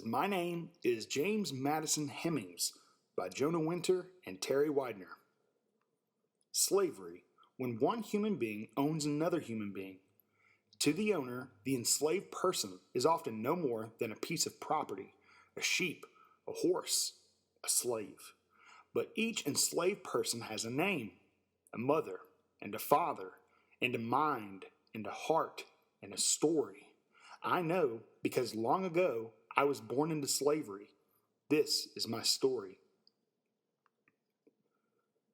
My name is James Madison Hemings by Jonah Winter and Terry Widener. Slavery, when one human being owns another human being. To the owner, the enslaved person is often no more than a piece of property, a sheep, a horse, a slave. But each enslaved person has a name, a mother, and a father, and a mind, and a heart, and a story. I know because long ago I was born into slavery. This is my story.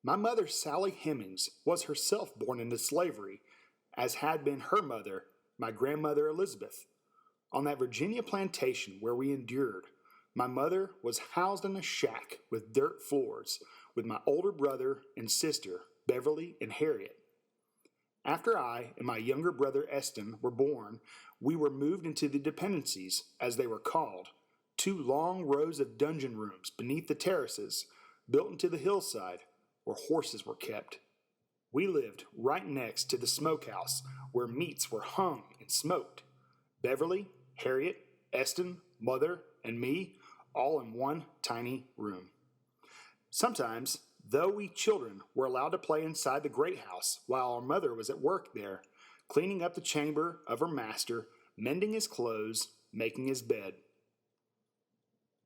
My mother, Sally Hemings, was herself born into slavery, as had been her mother, my grandmother Elizabeth. On that Virginia plantation where we endured, my mother was housed in a shack with dirt floors with my older brother and sister, Beverly and Harriet. After I and my younger brother Eston were born, we were moved into the dependencies, as they were called, 2 long rows of dungeon rooms beneath the terraces, built into the hillside, where horses were kept. We lived right next to the smokehouse where meats were hung and smoked. Beverly, Harriet, Eston, mother, and me, all in one tiny room. Sometimes, though we children were allowed to play inside the great house while our mother was at work there, cleaning up the chamber of her master, mending his clothes, making his bed.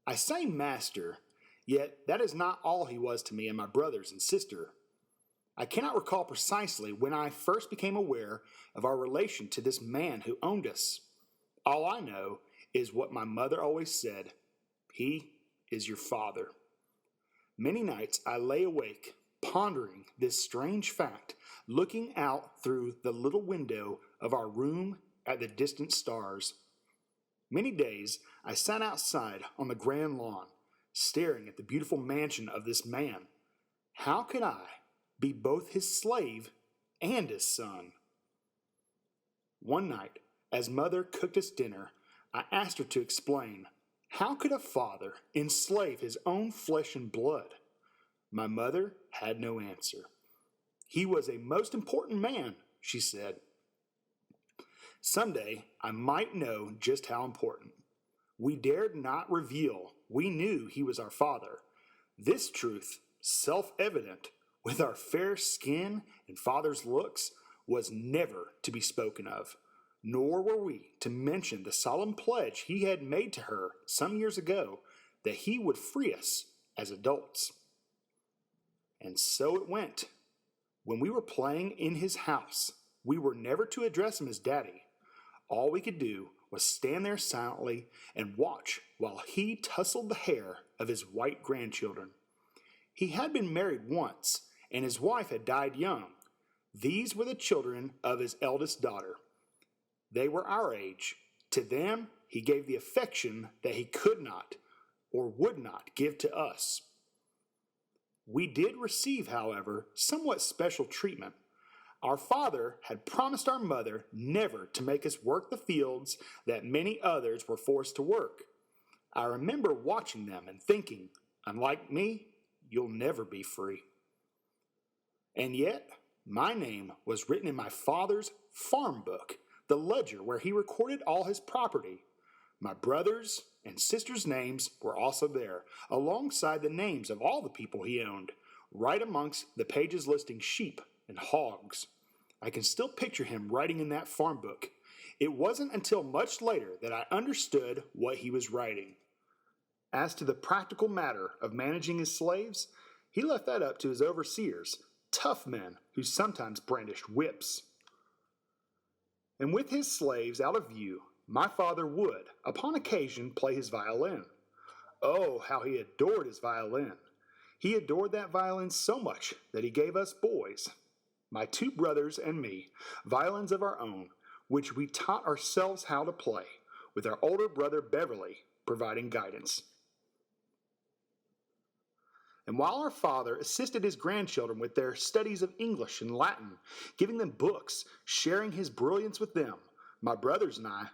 I say master, yet that is not all he was to me and my brothers and sister. I cannot recall precisely when I first became aware of our relation to this man who owned us. All I know is what my mother always said: he is your father. Many nights I lay awake, pondering this strange fact, looking out through the little window of our room at the distant stars. Many days I sat outside on the grand lawn, staring at the beautiful mansion of this man. How could I be both his slave and his son? One night, as mother cooked us dinner, I asked her to explain. How could a father enslave his own flesh and blood? My mother had no answer. He was a most important man, she said. Someday I might know just how important. We dared not reveal we knew he was our father. This truth, self-evident, with our fair skin and father's looks, was never to be spoken of. Nor were we to mention the solemn pledge he had made to her some years ago that he would free us as adults. And so it went. When we were playing in his house, we were never to address him as Daddy. All we could do was stand there silently and watch while he tousled the hair of his white grandchildren. He had been married once, and his wife had died young. These were the children of his eldest daughter. They were our age. To them, he gave the affection that he could not or would not give to us. We did receive, however, somewhat special treatment. Our father had promised our mother never to make us work the fields that many others were forced to work. I remember watching them and thinking, unlike me, you'll never be free. And yet, my name was written in my father's farm book, the ledger where he recorded all his property. My brothers' and sisters' names were also there, alongside the names of all the people he owned, right amongst the pages listing sheep and hogs. I can still picture him writing in that farm book. It wasn't until much later that I understood what he was writing. As to the practical matter of managing his slaves, he left that up to his overseers, tough men who sometimes brandished whips. And with his slaves out of view, my father would, upon occasion, play his violin. Oh, how he adored his violin! He adored that violin so much that he gave us boys, my 2 brothers and me, violins of our own, which we taught ourselves how to play, with our older brother Beverly providing guidance. And while our father assisted his grandchildren with their studies of English and Latin, giving them books, sharing his brilliance with them, my brothers and I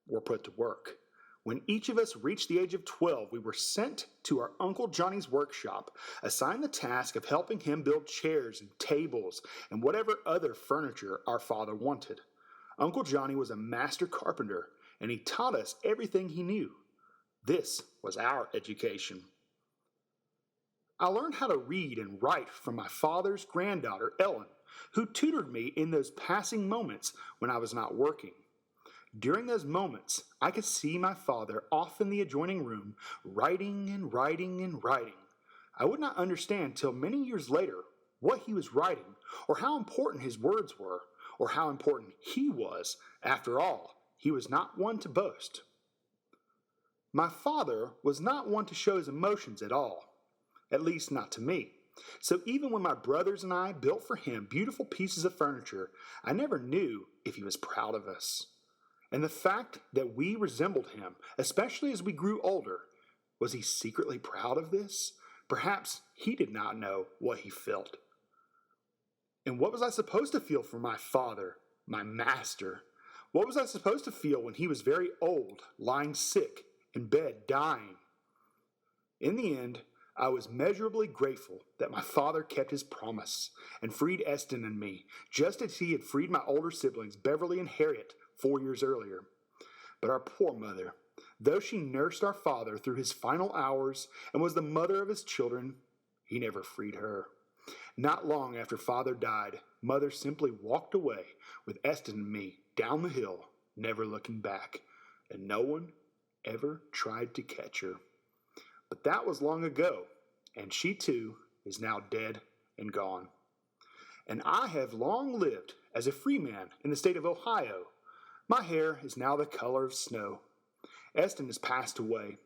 were put to work. When each of us reached the age of 12, we were sent to our Uncle Johnny's workshop, assigned the task of helping him build chairs and tables and whatever other furniture our father wanted. Uncle Johnny was a master carpenter, and he taught us everything he knew. This was our education. I learned how to read and write from my father's granddaughter, Ellen, who tutored me in those passing moments when I was not working. During those moments, I could see my father off in the adjoining room, writing and writing and writing. I would not understand till many years later what he was writing, or how important his words were, or how important he was. After all, he was not one to boast. My father was not one to show his emotions at all, at least not to me. So even when my brothers and I built for him beautiful pieces of furniture, I never knew if he was proud of us. And the fact that we resembled him, especially as we grew older, was he secretly proud of this? Perhaps he did not know what he felt. And what was I supposed to feel for my father, my master? What was I supposed to feel when he was very old, lying sick, in bed, dying? In the end, I was measurably grateful that my father kept his promise and freed Eston and me, just as he had freed my older siblings, Beverly and Harriet, 4 years earlier. But our poor mother, though she nursed our father through his final hours and was the mother of his children, he never freed her. Not long after father died, mother simply walked away with Eston and me down the hill, never looking back, and no one ever tried to catch her. But that was long ago, and she too is now dead and gone. And I have long lived as a free man in the state of Ohio. My hair is now the color of snow. Eston has passed away,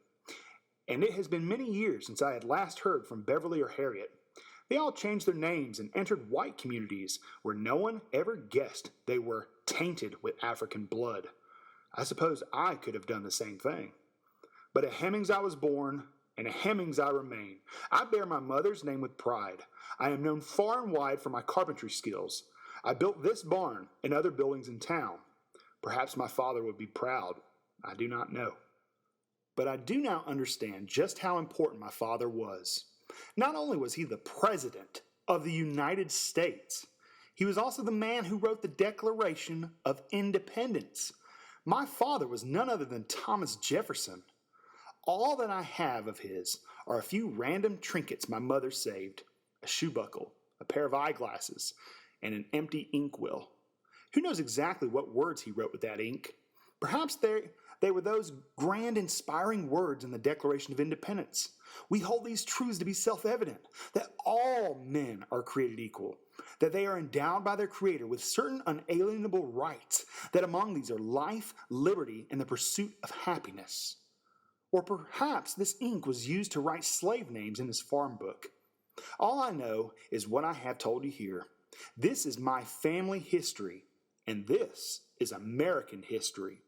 and it has been many years since I had last heard from Beverly or Harriet. They all changed their names and entered white communities where no one ever guessed they were tainted with African blood. I suppose I could have done the same thing. But at Hemings I was born, and at Hemings I remain. I bear my mother's name with pride. I am known far and wide for my carpentry skills. I built this barn and other buildings in town. Perhaps my father would be proud. I do not know. But I do now understand just how important my father was. Not only was he the President of the United States, he was also the man who wrote the Declaration of Independence. My father was none other than Thomas Jefferson. All that I have of his are a few random trinkets my mother saved, a shoe buckle, a pair of eyeglasses, and an empty inkwell. Who knows exactly what words he wrote with that ink? Perhaps they were those grand, inspiring words in the Declaration of Independence. We hold these truths to be self-evident, that all men are created equal, that they are endowed by their Creator with certain unalienable rights, that among these are life, liberty, and the pursuit of happiness. Or perhaps this ink was used to write slave names in his farm book. All I know is what I have told you here. This is my family history, and this is American history.